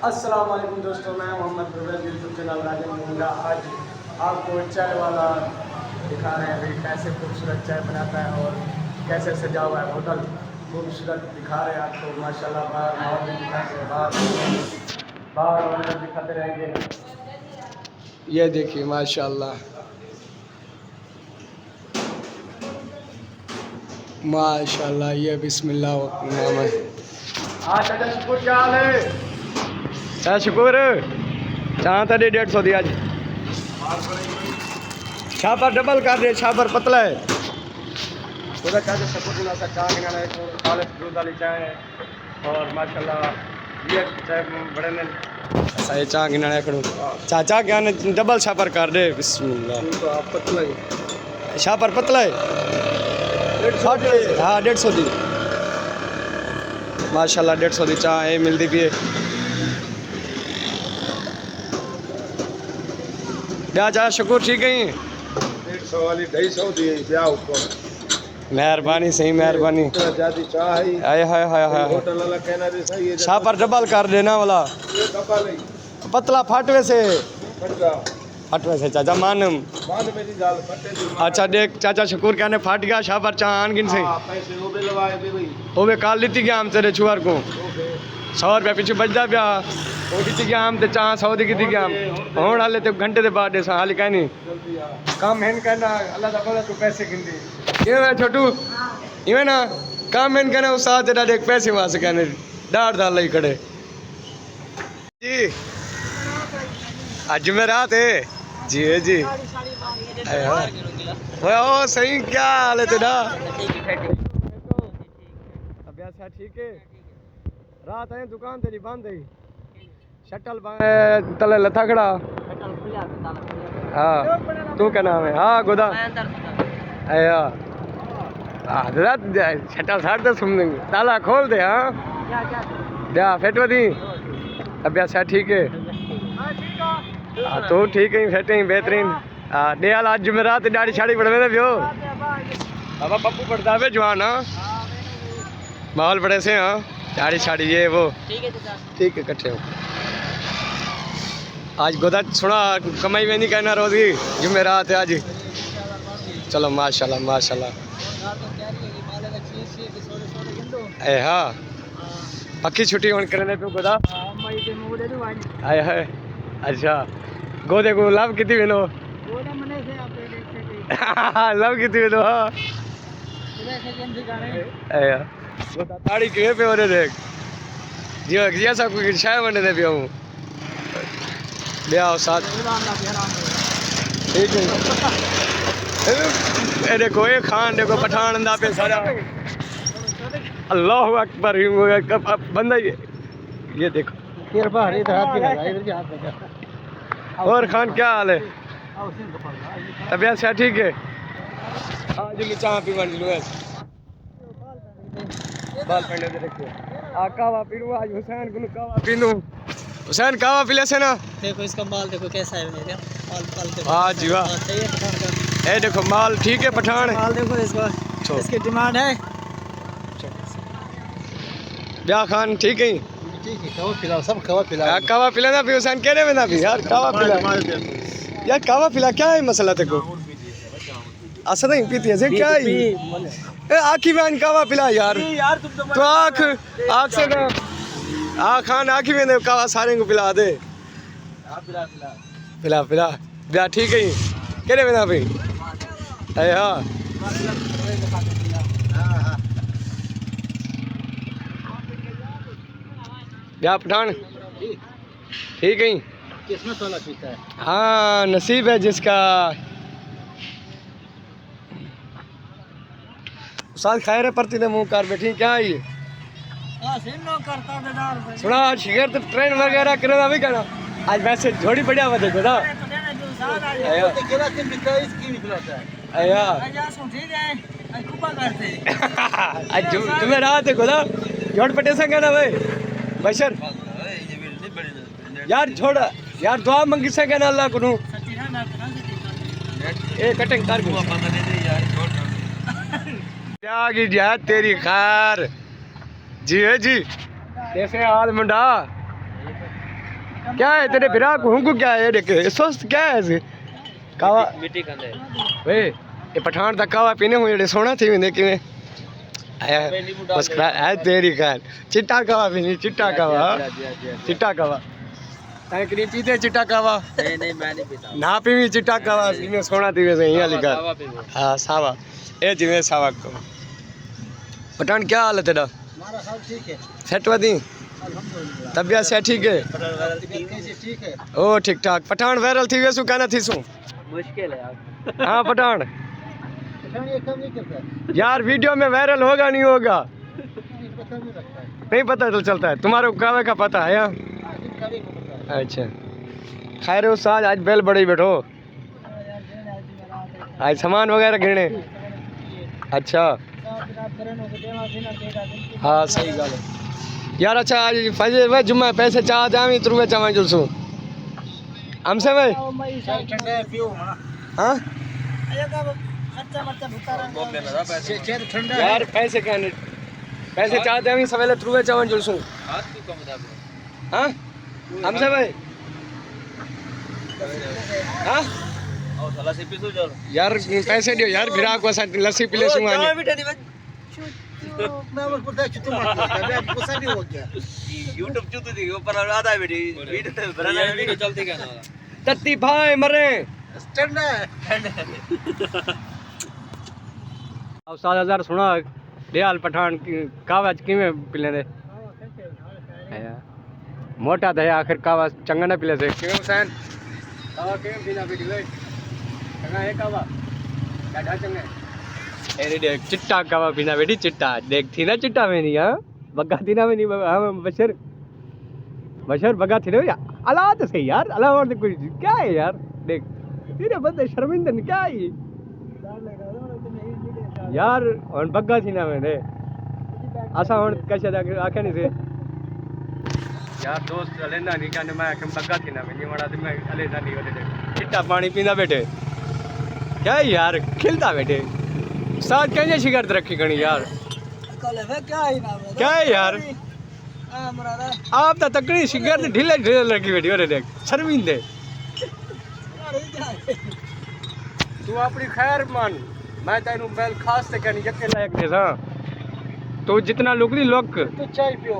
अस्सलाम वालेकुम दोस्तों, मैं मोहम्मद प्रवेश यूट्यूब चैनल राजन मुंडा। आज आपको चाय वाला दिखा रहे हैं भाई कैसे खूबसूरत चाय बनाता है और कैसे सजा हुआ है होटल। खूबसूरत दिखा रहे हैं आपको माशाल्लाह। बाहर माहौल भी दिखाते हैं, बाहर और अंदर दिखाते रहेंगे। ये देखिए माशाल्लाह माशाल्लाह, ये बिस्मिल्लाह नाम है। हाँ चाचा शुक्र, क्या हाल है? चाचा शुक्र, चाह तो 150 दिया जी। छापर डबल कर दे, छापर पतला है। उधर चाचा शुक्र ना सा चाह गिना है, कॉलेज दूध वाली चाय है और माशाल्लाह ये चाय बड़े ने सही चाह गिना है करो। चाचा क्या ने डबल छापर कर दे। बिस्मिल्लाह, तो आप पतला है, छापर पतला है। हाँ 150 दी माशाल्लाह, 150 दी चाह ये मिलती भी है। क्या चाह शुक्र ठीक है? 150 वाली 250 दी ब्याह ऊपर। मेहरबानी, सही मेहरबानी। ज्यादा चाह है। हाय हाय हाय हाय, होटल वाला कहना भी सही है। छापर डबल कर देना वाला ये डबल है, पतला फटवे से फट जा फटवे से चाचा मानम। मान मेरी गाल फटे दी। अच्छा देख चाचा शुक्र कहने फट गया छापर चाह आन गिन से हां पैसे वो भी लगाए भी भाई। ओवे काल लीती गया हम तेरे छुआर को ओके 100 रुपया पीछे बचदा पिया। वो दी गया हम ते चाह 100 दी दी गया हुन हाले ते घंटे दे बाद दे हाली कहनी जल्दी आ। काम हैन कहना अल्लाह दा भला तू पैसे गिनदी ये है छोटू इवे ना काम हैन कहना उस्ताद तेरा देख पैसे वास कहने डार डाल लई खड़े जी। आज में रात है जी है जी। ओ सही, क्या हाल है तेरा? अभ्यास ठीक है। रात है दुकान तेरी बंद है, शटल तले लथा खड़ा। हाँ तू क्या नाम है? हाँ गोदा अया शटल साट दे सुन देंगे, ताला खोल दे। हाँ क्या फेटवा दी? अभ्यास ठीक है। हाँ तू ठीक है, फेटे ही बेहतरीन। हाँ दे आज जुमेरात दाढ़ी शाड़ी पड़वे पियो बाबा पप्पू पड़ता है जवान। हाँ माहौल बड़े से। हाँ दाढ़ी शाड़ी ये वो ठीक है कट्ठे हो। आज गोदा सुना कमाई में नहीं कहना रोजी जुमेरात है आज। चलो माशाल्लाह माशाल्लाह। ए हाँ पक्की छुट्टी होने करने तू गोदा आए है। अच्छा गोदे को लाभ कितनी मिलो? लाभ कितनी मिलो? हाँ गोदा ताड़ी के पे हो रहे देख जियो जैसा कोई शाय बने दे पिया हूँ ब्याह साथ ठीक है। ये देखो ये खान देखो पठान अंदा पे सारा अल्लाह अकबर बंदा ये देखो। और खान क्या हाल है? तबियत से ठीक है? आज मैं चाह पी बन लूँ बाल पहले दे रखे आ कावा पी लूँ। आज हुसैन को कावा पी लूँ। हुसैन कावा पी ले से ना। देखो इसका माल देखो कैसा है मेरे माल देखो। हाँ जी वाह, ये देखो माल ठीक है पठान। माल देखो इसका, इसकी डिमांड है। ब्याह खान ठीक है? ठीक है कवा पिलाओ, सब कवा पिलाओ। कावा पिलाना भी हुसैन कहने में ना भी यार कावा पिला यार कावा पिला क्या है मसला तेको? असर नहीं पीती है क्या है? आखी में कावा पिला यार तो आँख से ना खान आखी में कावा सारे को पिला दे। पिला पिला ब्याह ठीक है कहने में ना भाई। अरे हाँ ब्याह पठान ठीक है। किस्मत वाला पीता है। हाँ नसीब है जिसका। साथ खैर परती ने मुंह कर बैठी क्या है ये? सुना शिगर तो ट्रेन वगैरह करना भी कहना आज वैसे झोड़ी बढ़िया हुआ देखो ना। आज तुम्हें रात देखो ना झोड़ पटे से कहना भाई बशर यार छोड़ यार दुआ मंगी से कहना अल्लाह को ए कटिंग कर क्या की जाए तेरी खैर जी है जी। कैसे हाल मुंडा? क्या है तेरे बिरा को हुंगू क्या है देखे सुस्त क्या है इसे कावा मिट्टी का दे वे ये पठान दा कावा पीने हुए जेडे सोना थी वेंदे किवें आया बस खरा है तेरी कान चिट्टा कावा पीनी चिट्टा कावा चिट्टा कावा ताई करी पीते चिट्टा कावा नहीं मैं नहीं पीता ना पीवी चिट्टा कावा इमे सोना थी वैसे यहां लिखा हां सावा ए जिवें सावा को पठान क्या हाल है तेरा हमारा हाल ठीक है सेट वदी अल्हम्दुलिल्लाह तबियत से ठीक है तबीयत कैसी ठीक है ओ ठीक ठाक पठान वायरल थी वैसु कहना थी सु मुश्किल है यार हाँ पठान ये कम नहीं करता यार वीडियो में वायरल होगा नहीं होगा पता नहीं लगता है नहीं पता तो चलता है तुम्हारे को कावे का पता है यहाँ कभी को पता अच्छा खैर उस आज बेल बड़ी बैठो आज सामान वगैरह गिने अच्छा हाँ सही गल है यार अच्छा आज फजर वे जुम्मा पैसे चाह जावी तुरवे चावा जुलसू हमसे भाई ठंडा पियो हाँ खर्चा मर्चा भुता ठंडा यार पैसे कहने पैसे चाह जावी सवेले तुरवे चावा जुलसू हाथ क्यों कम दाब हाँ हमसे भाई हाँ और साला से पीसो चल यार पैसे दियो यार गिराक को साथ लस्सी पी ले सुंगा मैं बस पता चुत मार मैं गुस्सा भी हो गया YouTube चुत दी ऊपर आधा बेटी वीडियो बनाना वीडियो चलती क्या ना तत्ती भाई मरे ठंडा अब 7000 सुना दयाल पठान की कावज किवें पिले दे मोटा दया आखिर कावा चंगा ना पिले से किवें हुसैन कावा किवें बिना पीटी वे चंगा है कावा डाढा चंगा अरे देख चिट्टा कावा बिना बेटी चिट्टा देख थी ना चिट्टा में नहीं हां बग्गा थी ना में नहीं हां बशर बशर बग्गा थी ना अला तो सही यार अला और कोई क्या है यार देख तेरे बंदे शर्मिंदा क्या है ये यार और बग्गा थी ना मैंने असा हुन कैसे आखे नहीं से यार दोस्त लेंदा नहीं कहने मैं कि बग्गा थी ना नहीं वड़ा मैं लेंदा नहीं वटे चिट्टा पानी पींदा बैठे क्या है यार खिलता बैठे साथ कहीं शिकायत रखी गणी यार क्या है यार आप तो तकड़ी शिकायत ढीले ढीले रखी बैठी अरे देख शर्मिंदे तू अपनी खैर मान मैं तेनू बैल खास से कहनी यके लायक दे सा तो जितना लुकदी लोक तो चाय पियो